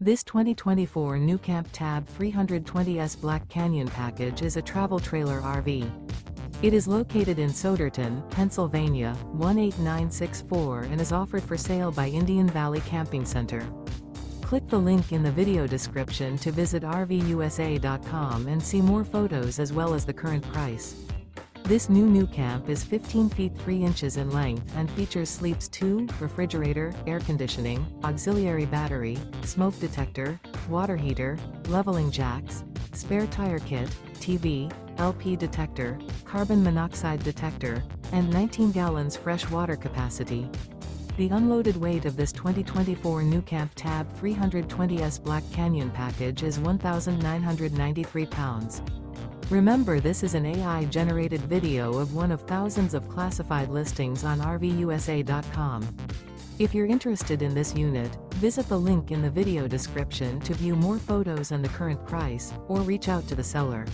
This 2024 NuCamp TAB 320S Black Canyon package is a travel trailer RV. It is located in Souderton, Pennsylvania, 18964 and is offered for sale by Indian Valley Camping Center. Click the link in the video description to visit RVUSA.com and see more photos as well as the current price. This new NuCamp is 15 feet 3 inches in length and features sleeps 2, refrigerator, air conditioning, auxiliary battery, smoke detector, water heater, leveling jacks, spare tire kit, TV, LP detector, carbon monoxide detector, and 19 gallons fresh water capacity. The unloaded weight of this 2024 NuCamp TAB 320S Black Canyon package is 1,993 pounds. Remember, this is an AI-generated video of one of thousands of classified listings on RVUSA.com. If you're interested in this unit, visit the link in the video description to view more photos and the current price, or reach out to the seller.